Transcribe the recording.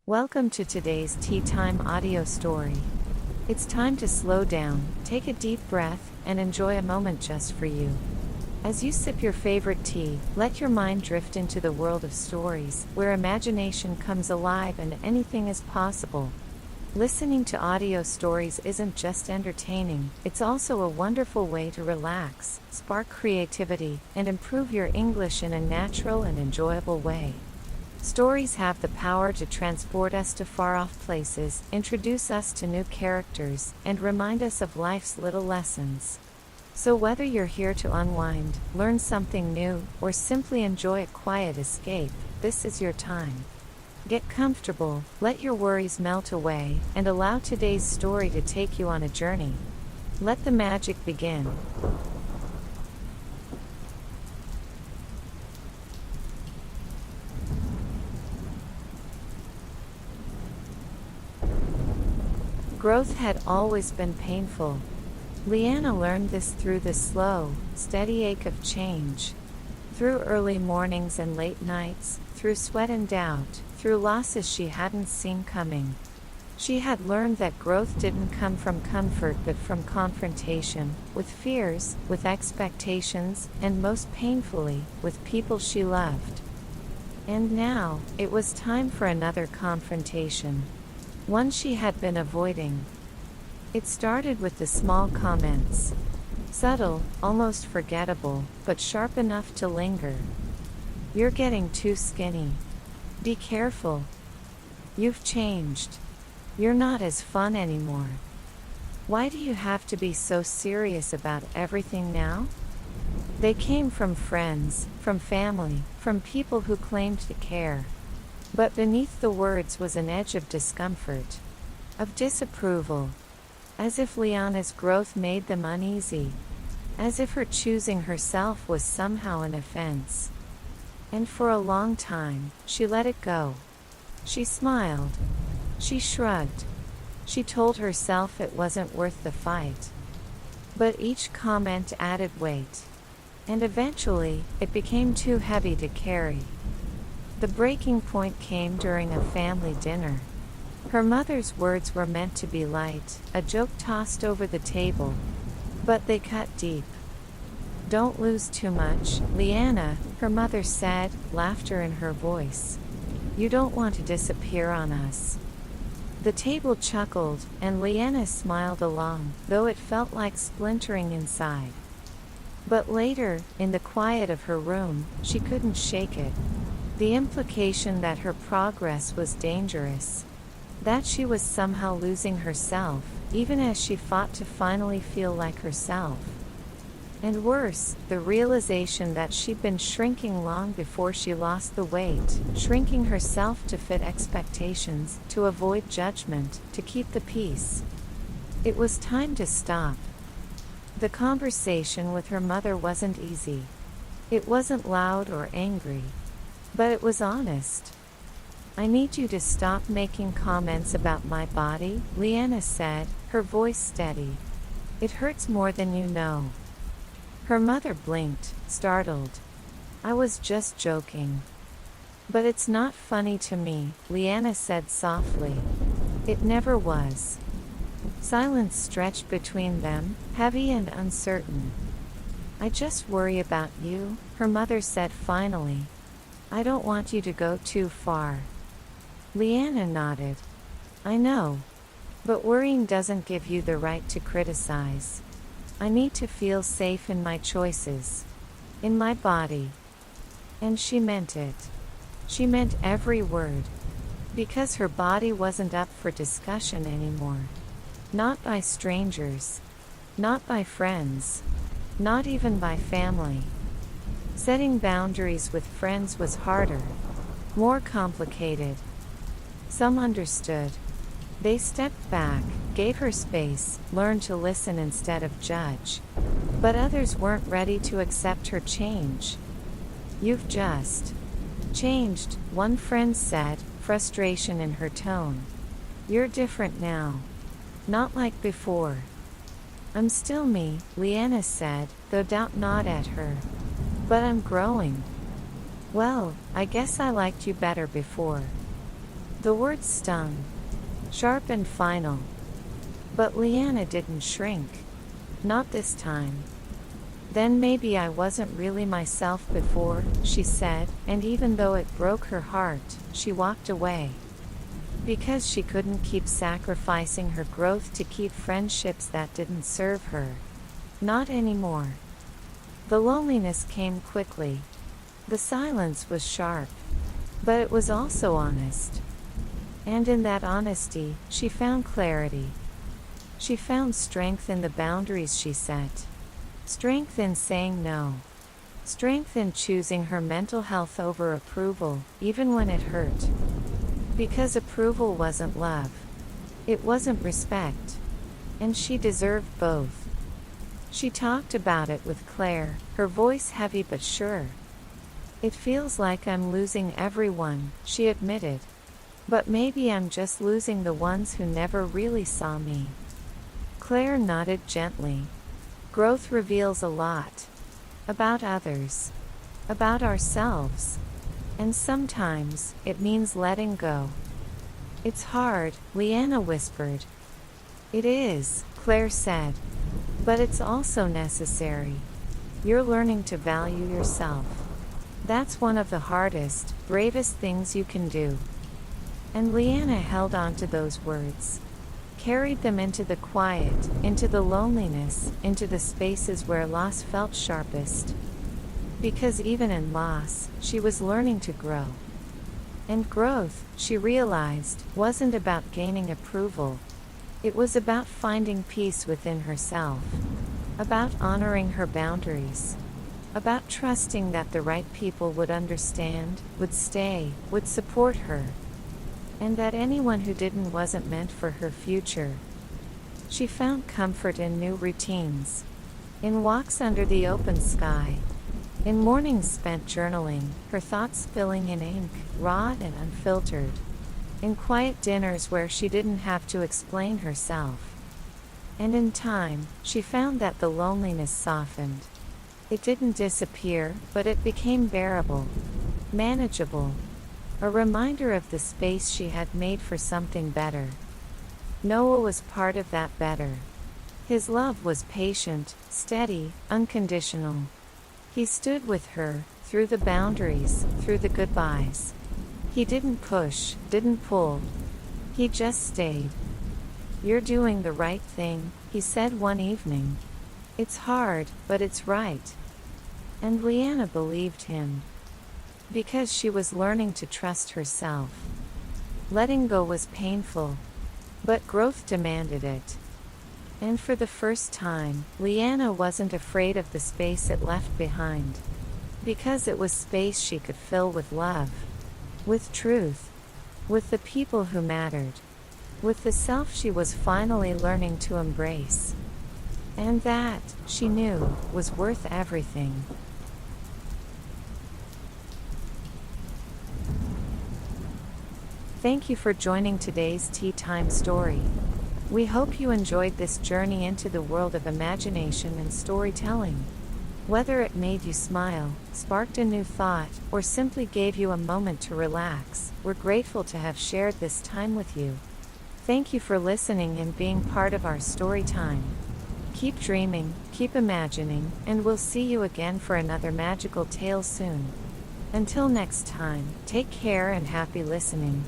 Welcome to today's Tea Time audio story. It's time to slow down, take a deep breath, and enjoy a moment just for you. As you sip your favorite tea, let your mind drift into the world of stories, where imagination comes alive and anything is possible. Listening to audio stories isn't just entertaining, it's also a wonderful way to relax, spark creativity, and improve your English in a natural and enjoyable way. Stories have the power to transport us to far-off places, introduce us to new characters, and remind us of life's little lessons. So whether you're here to unwind, learn something new, or simply enjoy a quiet escape, this is your time. Get comfortable, let your worries melt away, and allow today's story to take you on a journey. Let the magic begin. Growth had always been painful. Leanna learned this through the slow, steady ache of change. Through early mornings and late nights, through sweat and doubt, through losses she hadn't seen coming. She had learned that growth didn't come from comfort but from confrontation, with fears, with expectations, and most painfully, with people she loved. And now, it was time for another confrontation. One she had been avoiding. It started with the small comments. Subtle, almost forgettable, but sharp enough to linger. "You're getting too skinny. Be careful. You've changed. You're not as fun anymore. Why do you have to be so serious about everything now?" They came from friends, from family, from people who claimed to care. But beneath the words was an edge of discomfort, of disapproval, as if Leanna's growth made them uneasy, as if her choosing herself was somehow an offense. And for a long time, she let it go. She smiled. She shrugged. She told herself it wasn't worth the fight. But each comment added weight. And eventually, it became too heavy to carry. The breaking point came during a family dinner. Her mother's words were meant to be light, a joke tossed over the table. But they cut deep. "Don't lose too much, Leanna," her mother said, laughter in her voice. "You don't want to disappear on us." The table chuckled, and Leanna smiled along, though it felt like splintering inside. But later, in the quiet of her room, she couldn't shake it. The implication that her progress was dangerous. That she was somehow losing herself, even as she fought to finally feel like herself. And worse, the realization that she'd been shrinking long before she lost the weight, shrinking herself to fit expectations, to avoid judgment, to keep the peace. It was time to stop. The conversation with her mother wasn't easy. It wasn't loud or angry. But it was honest. "I need you to stop making comments about my body," Leanna said, her voice steady. "It hurts more than you know." Her mother blinked, startled. "I was just joking." "But it's not funny to me," Leanna said softly. "It never was." Silence stretched between them, heavy and uncertain. "I just worry about you," her mother said finally. "I don't want you to go too far." Leanna nodded. "I know. But worrying doesn't give you the right to criticize. I need to feel safe in my choices. In my body." And she meant it. She meant every word. Because her body wasn't up for discussion anymore. Not by strangers. Not by friends. Not even by family. Setting boundaries with friends was harder. More complicated. Some understood. They stepped back, gave her space, learned to listen instead of judge. But others weren't ready to accept her change. "You've just changed," one friend said, frustration in her tone. "You're different now. Not like before." "I'm still me," Leanna said, though doubt gnawed at her. "But I'm growing." "Well, I guess I liked you better before." The words stung, sharp and final. But Leanna didn't shrink. Not this time. Then maybe I wasn't really myself before, she said, and even though it broke her heart, she walked away. Because she couldn't keep sacrificing her growth to keep friendships that didn't serve her. Not anymore. The loneliness came quickly. The silence was sharp. But it was also honest. And in that honesty, she found clarity. She found strength in the boundaries she set. Strength in saying no. Strength in choosing her mental health over approval, even when it hurt. Because approval wasn't love. It wasn't respect. And she deserved both. She talked about it with Claire, her voice heavy but sure. It feels like I'm losing everyone, she admitted. But maybe I'm just losing the ones who never really saw me. Claire nodded gently. Growth reveals a lot. About others. About ourselves. And sometimes, it means letting go. It's hard, Leanna whispered. It is, Claire said. But it's also necessary. You're learning to value yourself. That's one of the hardest, bravest things you can do. And Leanna held on to those words. Carried them into the quiet, into the loneliness, into the spaces where loss felt sharpest. Because even in loss, she was learning to grow. And growth, she realized, wasn't about gaining approval. It was about finding peace within herself. About honoring her boundaries. About trusting that the right people would understand, would stay, would support her. And that anyone who didn't wasn't meant for her future. She found comfort in new routines. In walks under the open sky. In mornings spent journaling, her thoughts spilling in ink, raw and unfiltered. In quiet dinners where she didn't have to explain herself. And in time, she found that the loneliness softened. It didn't disappear, but it became bearable. Manageable. A reminder of the space she had made for something better. Noah was part of that better. His love was patient, steady, unconditional. He stood with her, through the boundaries, through the goodbyes. He didn't push, didn't pull. He just stayed. You're doing the right thing, he said one evening. It's hard, but it's right. And Leanna believed him. Because she was learning to trust herself. Letting go was painful. But growth demanded it. And for the first time, Leanna wasn't afraid of the space it left behind. Because it was space she could fill with love. With truth. With the people who mattered. With the self she was finally learning to embrace. And that, she knew, was worth everything. Thank you for joining today's Tea Time story. We hope you enjoyed this journey into the world of imagination and storytelling. Whether it made you smile, sparked a new thought, or simply gave you a moment to relax, we're grateful to have shared this time with you. Thank you for listening and being part of our story time. Keep dreaming, keep imagining, and we'll see you again for another magical tale soon. Until next time, take care and happy listening.